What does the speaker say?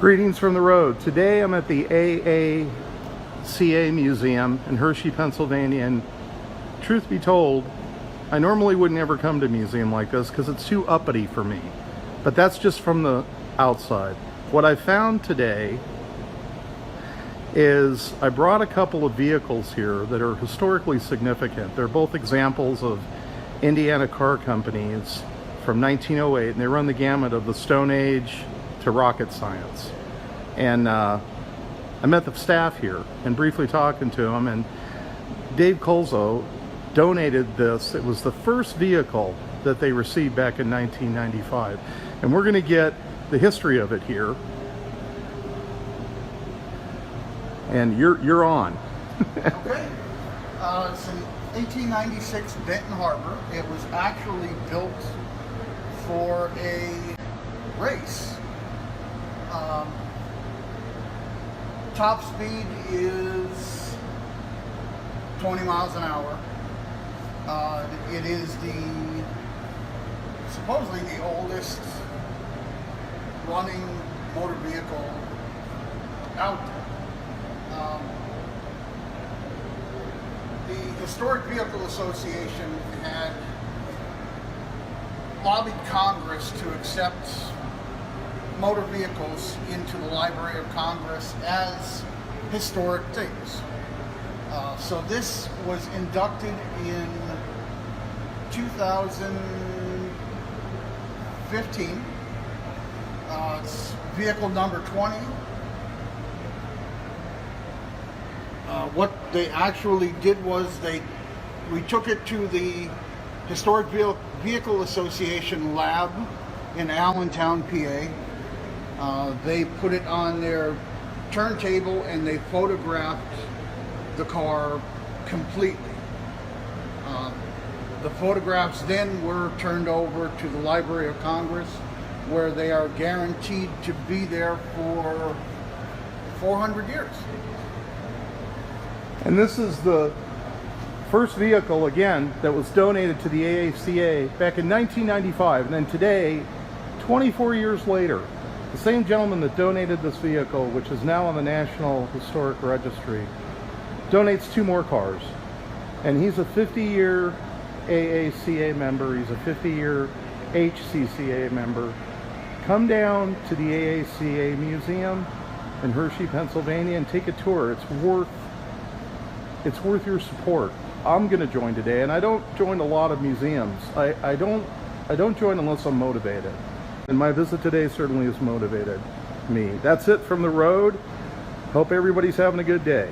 Greetings from the road. Today I'm at the AACA Museum in Hershey, Pennsylvania, and truth be told, I normally wouldn't ever come to a museum like this because it's too uppity for me. But that's just from the outside. What I found today is I brought a couple of vehicles here that are historically significant. They're both examples of Indiana car companies from 1908, and they run the gamut of the Stone Age to rocket science. And I met the staff here and briefly talking to them, and Dave Colzo donated this. It was the first vehicle that they received back in 1995, and we're going to get the history of it here. And you're on. Okay. It's an 1896 Benton Harbor. It was actually built for a race. Top speed is 20 miles an hour. It is supposedly the oldest running motor vehicle out there. The Historic Vehicle Association had lobbied Congress to accept motor vehicles into the Library of Congress as historic things. So this was inducted in 2015. It's vehicle number 20. What they actually did was we took it to the Historic Vehicle Association lab in Allentown, PA. They put it on their turntable and they photographed the car completely. The photographs then were turned over to the Library of Congress, where they are guaranteed to be there for 400 years. And this is the first vehicle, again, that was donated to the AACA back in 1995. And then today, 24 years later, the same gentleman that donated this vehicle, which is now on the National Historic Registry, donates 2 more cars. And he's a 50-year AACA member. He's a 50-year HCCA member. Come down to the AACA Museum in Hershey, Pennsylvania, and take a tour. It's worth your support. I'm going to join today, and I don't join a lot of museums. I don't join unless I'm motivated. And my visit today certainly has motivated me. That's it from the road. Hope everybody's having a good day.